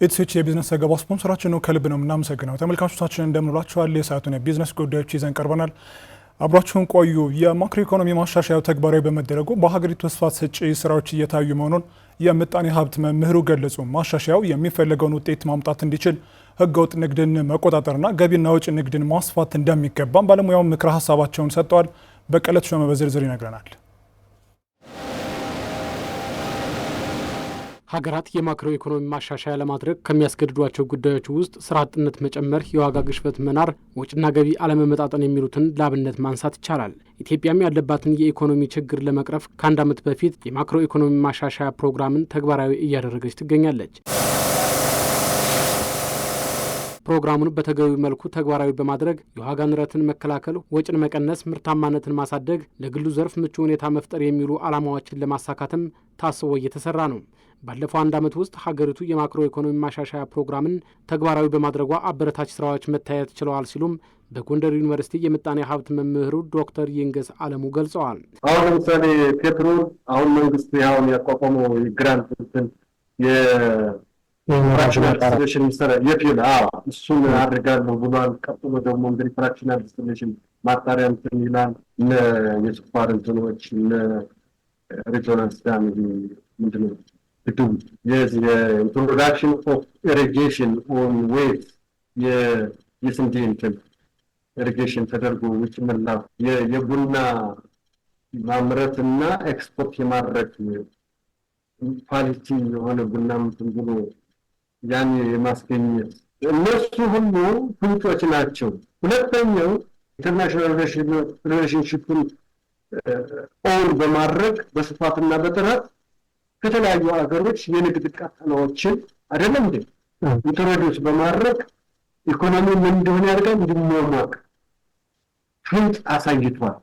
ኢትሲች የቢዝነስ ዘገባ ስፖንሰራችን ነው። ከልብ ነው የምናመሰግነው። ተመልካቾቻችን እንደምንላችኋል። የሰዓቱን የቢዝነስ ጉዳዮች ይዘን ቀርበናል። አብራችሁን ቆዩ። የማክሮ ኢኮኖሚ ማሻሻያው ተግባራዊ በመደረጉ በሀገሪቱ ተስፋ ሰጪ ስራዎች እየታዩ መሆኑን የምጣኔ ሀብት መምህሩ ገለጹ። ማሻሻያው የሚፈለገውን ውጤት ማምጣት እንዲችል ህገወጥ ንግድን መቆጣጠርና ገቢና ወጪ ንግድን ማስፋት እንደሚገባም ባለሙያው ምክረ ሀሳባቸውን ሰጥተዋል። በቀለት ሾመ በዝርዝር ይነግረናል። ሀገራት የማክሮ ኢኮኖሚ ማሻሻያ ለማድረግ ከሚያስገድዷቸው ጉዳዮች ውስጥ ስራ አጥነት መጨመር፣ የዋጋ ግሽበት መናር፣ ወጪና ገቢ አለመመጣጠን የሚሉትን ለአብነት ማንሳት ይቻላል። ኢትዮጵያም ያለባትን የኢኮኖሚ ችግር ለመቅረፍ ከአንድ ዓመት በፊት የማክሮ ኢኮኖሚ ማሻሻያ ፕሮግራምን ተግባራዊ እያደረገች ትገኛለች። ፕሮግራሙን በተገቢው መልኩ ተግባራዊ በማድረግ የዋጋ ንረትን መከላከል፣ ወጪን መቀነስ፣ ምርታማነትን ማሳደግ፣ ለግሉ ዘርፍ ምቹ ሁኔታ መፍጠር የሚሉ ዓላማዎችን ለማሳካትም ታስቦ እየተሰራ ነው። ባለፈው አንድ ዓመት ውስጥ ሀገሪቱ የማክሮ ኢኮኖሚ ማሻሻያ ፕሮግራምን ተግባራዊ በማድረጓ አበረታች ስራዎች መታየት ችለዋል ሲሉም በጎንደር ዩኒቨርሲቲ የምጣኔ ሀብት መምህሩ ዶክተር ይንገስ አለሙ ገልጸዋል። አሁን ለምሳሌ ፔትሮል አሁን መንግስት ያውን ያቋቋመው ግራንት ፍራክሽናል ዲስቲሌሽን ሚኒስተር የፊል እሱን አድርጋለሁ ብሏል። ቀጥሎ ደግሞ እንግዲህ ፍራክሽናል ዲስቲሌሽን ማጣሪያ እንትን ይላል። እነ የስኳር እንትኖች እነ ሬዞናንስ ዳም ምንድነው ግድቡ የዚህ የኢንትሮዳክሽን ኦፍ ኢሪጌሽን ኦን ዌት የስንዴ እንትን ኢሪጌሽን ተደርጎ ውጭ መላክ የቡና ማምረትና ኤክስፖርት የማድረግ ኳሊቲ የሆነ ቡና እንትን ብሎ ያን የማስገኘት እነሱ ሁሉ ፍንጮች ናቸው። ሁለተኛው ኢንተርናሽናል ሪሌሽንሺፕን ኦን በማድረግ በስፋትና በጥራት ከተለያዩ ሀገሮች የንግድ ቀጠናዎችን አይደለም እንዴ ኢንትሮዲዩስ በማድረግ ኢኮኖሚ ምን እንደሆነ ያደርጋል እንዲሟሟቅ ፍንጭ አሳይቷል።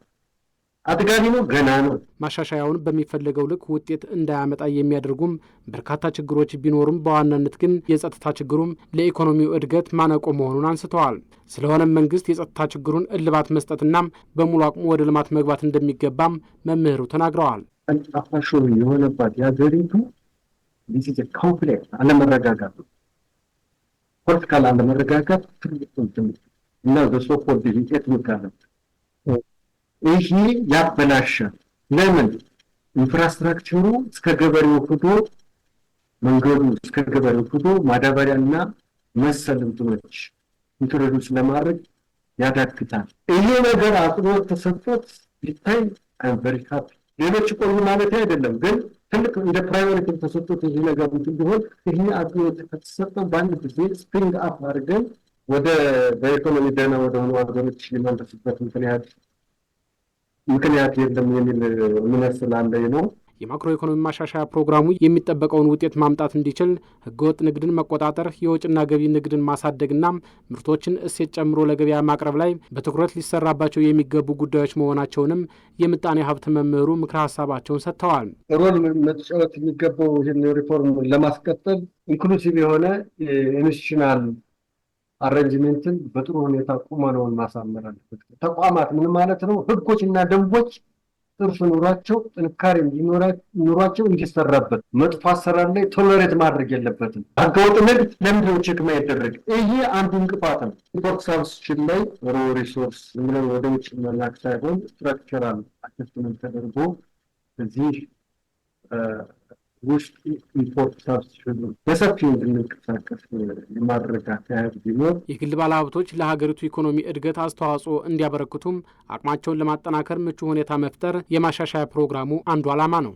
አጥጋቢ ነው፣ ገና ነው። ማሻሻያውን በሚፈለገው ልክ ውጤት እንዳያመጣ የሚያደርጉም በርካታ ችግሮች ቢኖሩም በዋናነት ግን የጸጥታ ችግሩም ለኢኮኖሚው እድገት ማነቆ መሆኑን አንስተዋል። ስለሆነም መንግስት የጸጥታ ችግሩን እልባት መስጠትና በሙሉ አቅሙ ወደ ልማት መግባት እንደሚገባም መምህሩ ተናግረዋል። አፋሾ የሆነባት የሀገሪቱ ዲሲጀ ኮምፕሌክስ አለመረጋጋት፣ ፖለቲካል አለመረጋጋት ትልቅ እና በሶኮልድ ኤትኒክ አለ ይሄ ያበላሻል። ለምን ኢንፍራስትራክቸሩ እስከ ገበሬው ሄዶ መንገዱ እስከ ገበሬው ሄዶ ማዳበሪያና መሰል እንትኖች ኢንትሮዲዩስ ለማድረግ ያዳግታል። ይሄ ነገር አጥሮት ተሰጥቶት ሊታይ ቨሪ ሃፒ። ሌሎች ቆዩ ማለት አይደለም፣ ግን ትልቅ እንደ ፕራዮሪቲ ተሰጥቶት ይሄ ነገር ቢሆን ይሄ አጥሮት ከተሰጠው በአንድ ጊዜ ስፕሪንግ አፕ አድርገን ወደ በኢኮኖሚ ደህና ወደ ሆኑ ሀገሮች ሊመለሱበት ምክንያት የለም የሚል እምነት ስላለኝ ነው። የማክሮ ኢኮኖሚ ማሻሻያ ፕሮግራሙ የሚጠበቀውን ውጤት ማምጣት እንዲችል ህገወጥ ንግድን መቆጣጠር፣ የወጭና ገቢ ንግድን ማሳደግና ምርቶችን እሴት ጨምሮ ለገበያ ማቅረብ ላይ በትኩረት ሊሰራባቸው የሚገቡ ጉዳዮች መሆናቸውንም የምጣኔ ሀብት መምህሩ ምክረ ሀሳባቸውን ሰጥተዋል። ሮል መጫወት የሚገባው ይህን ሪፎርም ለማስቀጠል ኢንክሉሲቭ የሆነ ኢንስቲቱሽናል አሬንጅመንትን በጥሩ ሁኔታ ቁመናውን ማሳመር አለበት። ተቋማት ምን ማለት ነው? ህጎችና ደንቦች ጥርስ ኑሯቸው ጥንካሬ ኑሯቸው እንዲሰራበት፣ መጥፎ አሰራር ላይ ቶለሬት ማድረግ የለበትም። ህገወጥ ንግድ ለምንድነው ቼክ የማይደረግ? ይሄ አንዱ እንቅፋት ነው። ኢምፖርት ሳብስቲቱሽን ላይ ሮ ሪሶርስ ምንም ወደ ውጭ መላክ ሳይሆን ስትራክቸራል አሰስመንት ተደርጎ እዚህ ውስጥ ኢምፖርት ሳብስቲቱሽን በሰፊው እንድንንቀሳቀስ የማድረግ አካሄድ ቢኖር የግል ባለሀብቶች ለሀገሪቱ ኢኮኖሚ እድገት አስተዋጽኦ እንዲያበረክቱም አቅማቸውን ለማጠናከር ምቹ ሁኔታ መፍጠር የማሻሻያ ፕሮግራሙ አንዱ ዓላማ ነው።